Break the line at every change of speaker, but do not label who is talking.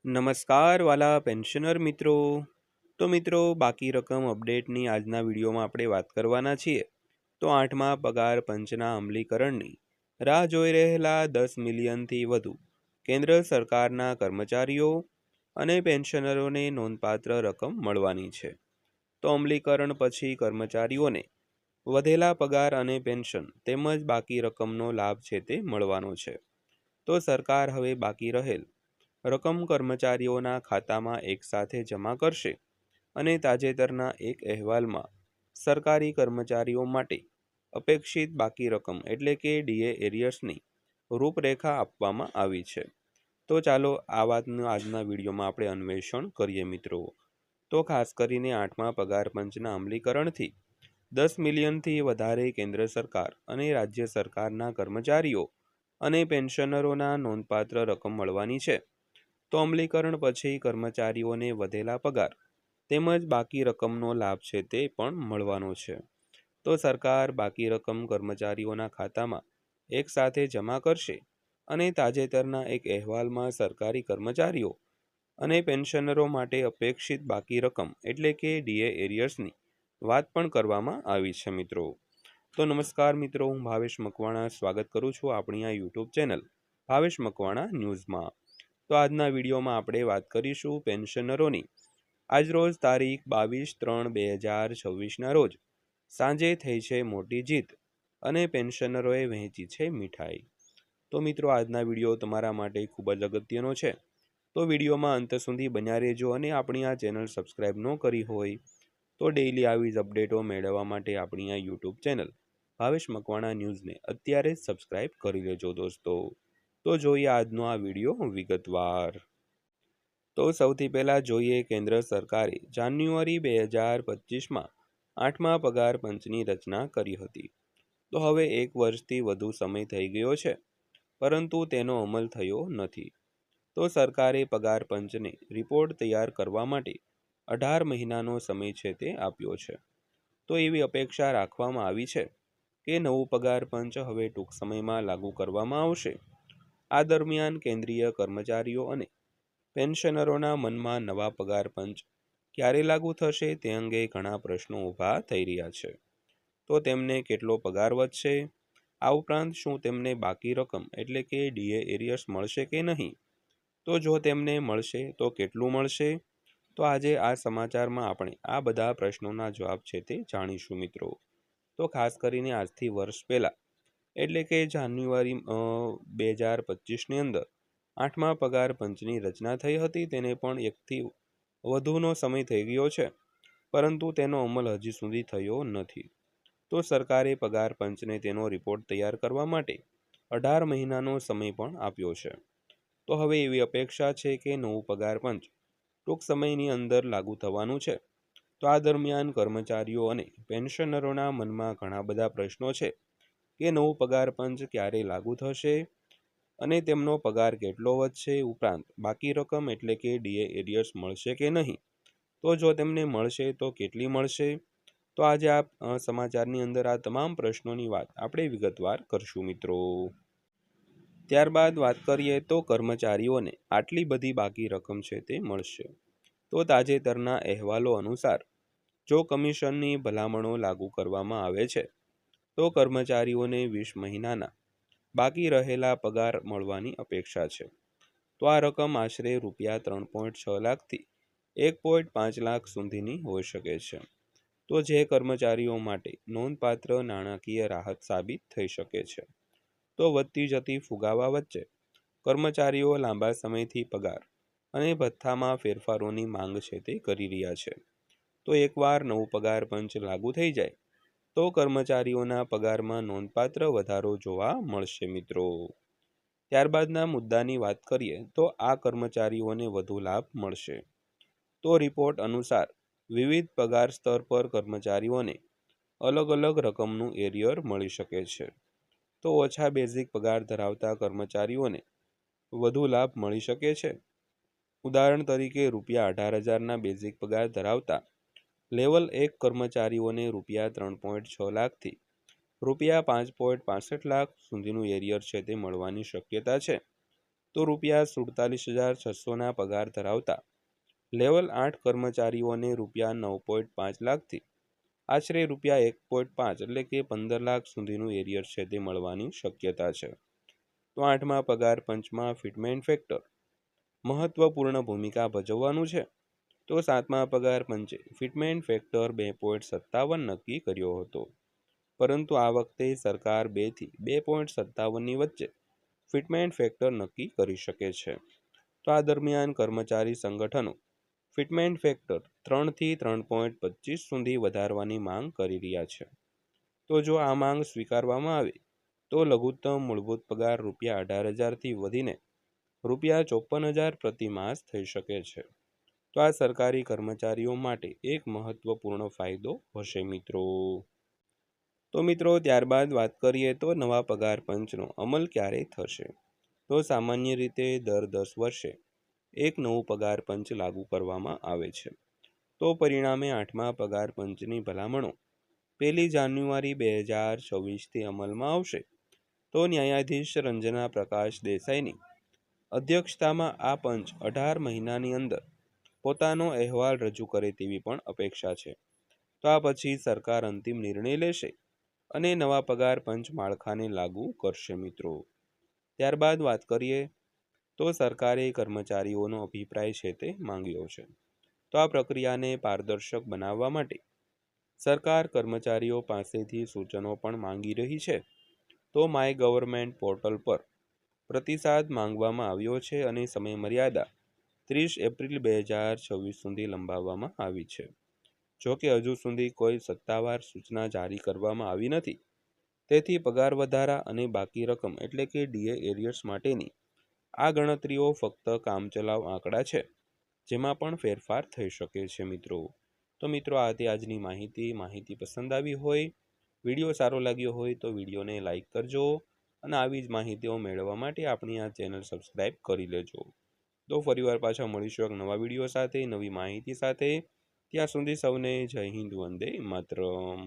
નમસ્કાર વાલા પેન્શનર મિત્રો. તો મિત્રો, બાકી રકમ અપડેટની આજના વિડીયોમાં આપણે વાત કરવાના છીએ. તો 8મા પગાર પંચના અમલીકરણની રાહ જોઈ રહેલા 10 મિલિયનથી વધુ કેન્દ્ર સરકારના કર્મચારીઓ અને પેન્શનરોને નોંધપાત્ર રકમ મળવાની છે. તો અમલીકરણ પછી કર્મચારીઓને વધેલા પગાર અને પેન્શન તેમજ બાકી રકમનો લાભ છે તે મળવાનો છે. તો સરકાર હવે બાકી રહેલ રકમ કર્મચારીઓના ખાતામાં એકસાથે જમા કરશે અને તાજેતરના એક અહેવાલમાં સરકારી કર્મચારીઓ માટે અપેક્ષિત બાકી રકમ એટલે કે ડીએ એરિયર્સની રૂપરેખા આપવામાં આવી છે. તો ચાલો આ વાતનું આજના વિડીયોમાં આપણે અન્વેષણ કરીએ મિત્રો. તો ખાસ કરીને 8મા પગાર પંચના અમલીકરણથી 10 મિલિયનથી વધારે કેન્દ્ર સરકાર અને રાજ્ય સરકારના કર્મચારીઓ અને પેન્શનરોના નોંધપાત્ર રકમ મળવાની છે. તો અમલીકરણ પછી કર્મચારીઓને વધેલા પગાર તેમજ બાકી રકમનો લાભ છે તે પણ મળવાનો છે. તો સરકાર બાકી રકમ કર્મચારીઓના ખાતામાં એકસાથે જમા કરશે અને તાજેતરના એક અહેવાલમાં સરકારી કર્મચારીઓ અને પેન્શનરો માટે અપેક્ષિત બાકી રકમ એટલે કે ડીએ એરિયર્સની વાત પણ કરવામાં આવી છે મિત્રો. તો નમસ્કાર મિત્રો, હું ભાવેશ મકવાણા સ્વાગત કરું છું આપણી આ યુટ્યુબ ચેનલ ભાવેશ મકવાણા ન્યૂઝમાં. તો આજના વિડીયોમાં આપણે વાત કરીશું પેન્શનરોની આજરોજ તારીખ 22/3/2026ના રોજ સાંજે થઈ છે મોટી જીત અને પેન્શનરોએ વહેંચી છે મીઠાઈ. તો મિત્રો, આજના વિડીયો તમારા માટે ખૂબ જ અગત્યનો છે. તો વિડીયોમાં અંત સુધી બન્યા રહેજો અને આપણી આ ચેનલ સબસ્ક્રાઈબ ન કરી હોય તો ડેઈલી આવી જ અપડેટો મેળવવા માટે આપણી આ યુટ્યુબ ચેનલ ભાવેશ મકવાણા ન્યૂઝને અત્યારે જ સબસ્ક્રાઈબ કરી લેજો દોસ્તો. તો જોઈએ આજનો આ વિડીયો વિગતવાર. તો સૌથી પહેલા જોઈએ કેન્દ્ર સરકારે જાન્યુઆરી 2025માં 8મા પગાર પંચની રચના કરી હતી. તો હવે 1 વર્ષથી વધુ સમય થઈ ગયો છે, પરંતુ તેનો અમલ થયો નથી. તો સરકારે પગાર પંચને રિપોર્ટ તૈયાર કરવા માટે 18 મહિનાનો સમય છે તે આપ્યો છે. તો એવી અપેક્ષા રાખવામાં આવી છે કે નવું પગાર પંચ હવે ટૂંક સમયમાં લાગુ કરવામાં આવશે. આ દરમિયાન કેન્દ્રીય કર્મચારીઓ અને પેન્શનરોના મનમાં નવા પગાર પંચ ક્યારે લાગુ થશે તે અંગે ઘણા પ્રશ્નો ઊભા થઈ રહ્યા છે. તો તેમને કેટલો પગાર વધશે? આ ઉપરાંત શું તેમને બાકી રકમ એટલે કે ડીએ એરિયર્સ મળશે કે નહીં? તો જો તેમને મળશે તો કેટલું મળશે? તો આજે આ સમાચારમાં આપણે આ બધા પ્રશ્નોના જવાબ છે તે જાણીશું મિત્રો. તો ખાસ કરીને આજથી વર્ષ પહેલાં એટલે કે જાન્યુઆરી 2025ની અંદર 8મા પગાર પંચની રચના થઈ હતી. તેને પણ 1થી વધુનો સમય થઈ ગયો છે, પરંતુ તેનો અમલ હજી સુધી થયો નથી. તો સરકારે પગાર પંચને તેનો રિપોર્ટ તૈયાર કરવા માટે 18 મહિનાનો સમય પણ આપ્યો છે. તો હવે એવી અપેક્ષા છે કે નવું પગાર પંચ ટૂંક સમયની અંદર લાગુ થવાનું છે. તો આ દરમિયાન કર્મચારીઓ અને પેન્શનરોના મનમાં ઘણા બધા પ્રશ્નો છે કે નવું પગાર પંચ ક્યારે લાગુ થશે અને તેમનો પગાર કેટલો વધશે, ઉપરાંત બાકી રકમ એટલે કે ડીએ એરિયર્સ મળશે કે નહીં? તો જો તેમને મળશે તો કેટલી મળશે? તો આજે આ સમાચારની અંદર આ તમામ પ્રશ્નોની વાત આપણે વિગતવાર કરશું મિત્રો. ત્યારબાદ વાત કરીએ તો કર્મચારીઓને આટલી બધી બાકી રકમ છે તે મળશે. તો તાજેતરના અહેવાલો અનુસાર જો કમિશનની ભલામણો લાગુ કરવામાં આવે છે તો કર્મચારીઓને 20 મહિનાના બાકી રહેલા પગાર મળવાની અપેક્ષા છે. તો આ રકમ આશરે ₹3.6 લાખથી 1.5 લાખ સુધીની હોઈ શકે છે. તો જે કર્મચારીઓ માટે નોંધપાત્ર નાણાકીય રાહત સાબિત થઈ શકે છે. તો વધતી જતી ફુગાવા વચ્ચે કર્મચારીઓ લાંબા સમયથી પગાર અને ભથ્થામાં ફેરફારોની માંગ છે તે કરી રહ્યા છે. તો એકવાર નવું પગાર પંચ લાગુ થઈ જાય તો કર્મચારીઓના પગારમાં નોંધપાત્ર વધારો જોવા મળશે મિત્રો. ત્યારબાદના મુદ્દાની વાત કરીએ તો આ કર્મચારીઓને વધુ લાભ મળશે. તો રિપોર્ટ અનુસાર વિવિધ પગાર સ્તર પર કર્મચારીઓને અલગ અલગ રકમનું એરિયર મળી શકે છે. તો ઓછા બેઝિક પગાર ધરાવતા કર્મચારીઓને વધુ લાભ મળી શકે છે. ઉદાહરણ તરીકે ₹18,000ના બેઝિક પગાર ધરાવતા લેવલ 1 કર્મચારીઓને ₹3.6 લાખથી ₹5.65 લાખ સુધીનું એરિયર છે તે મળવાની શક્યતા છે. તો ₹47,600ના પગાર ધરાવતા લેવલ 8 કર્મચારીઓને ₹9.5 લાખથી આશરે ₹1.5 એટલે કે 15 લાખ સુધીનું એરિયર છે તે મળવાની શક્યતા છે. તો 8મા પગાર પંચમાં ફિટમેન ફેક્ટર મહત્વપૂર્ણ ભૂમિકા ભજવવાનું છે. તો 7મા પગાર પંચે ફિટમેન ફેક્ટર 2.57 નક્કી કર્યો હતો, પરંતુ આ વખતે સરકાર 2 થી 2.57ની વચ્ચે ફિટમેન ફેક્ટર નક્કી કરી શકે છે. તો આ દરમિયાન કર્મચારી સંગઠનો ફિટમેન ફેક્ટર 3 થી 3.25 સુધી વધારવાની માંગ કરી રહ્યા છે. તો જો આ માંગ સ્વીકારવામાં આવે તો લઘુત્તમ મૂળભૂત પગાર ₹18,000થી વધીને ₹54,000 પ્રતિ માસ થઈ શકે છે. તો આ સરકારી કર્મચારીઓ માટે એક મહત્વપૂર્ણ ફાયદો હશે મિત્રો. તો મિત્રો ત્યારબાદ વાત કરીએ તો નવા પગાર પંચનો અમલ ક્યારે થશે. તો સામાન્ય રીતે દર 10 વર્ષે એક નવું પગાર પંચ લાગુ કરવામાં આવે છે. તો પરિણામે 8મા પગાર પંચની ભલામણો 1 જાન્યુઆરી 2026થી અમલમાં આવશે. તો ન્યાયાધીશ રંજના પ્રકાશ દેસાઈની અધ્યક્ષતામાં આ પંચ 18 મહિનાની અંદર પોતાનો અહેવાલ રજૂ કરે તેવી પણ અપેક્ષા છે. તો આ પછી સરકાર અંતિમ નિર્ણય લેશે અને નવા પગાર પંચ માળખાને લાગુ કરશે મિત્રો. ત્યારબાદ વાત કરીએ તો સરકારે કર્મચારીઓનો અભિપ્રાય છે તે માંગ્યો છે. તો આ પ્રક્રિયાને પારદર્શક બનાવવા માટે સરકાર કર્મચારીઓ પાસેથી સૂચનો પણ માંગી રહી છે. તો માય ગવર્મેન્ટ પોર્ટલ પર પ્રતિસાદ માંગવામાં આવ્યો છે અને સમયમર્યાદા 30 એપ્રિલ 2026 સુધી લંબાવવામાં આવી છે. જોકે હજુ સુધી કોઈ સત્તાવાર સૂચના જારી કરવામાં આવી નથી. તેથી પગાર વધારા અને બાકી રકમ એટલે કે ડીએ એરિયર્સ માટેની આ ગણતરીઓ ફક્ત કામચલાઉ આંકડા છે, જેમાં પણ ફેરફાર થઈ શકે છે મિત્રો. તો મિત્રો આ હતી આજની માહિતી પસંદ આવી હોય, વિડીયો સારો લાગ્યો હોય તો વિડીયોને લાઈક કરજો અને આવી જ માહિતીઓ મેળવવા માટે આપણી આ ચેનલ સબસ્ક્રાઈબ કરી લેજો. તો ફરીવાર પાછા મળીશું એક નવા વિડીયો સાથે, નવી માહિતી સાથે. ત્યાં સુધી સૌને જય હિન્દ, વંદે માતરમ.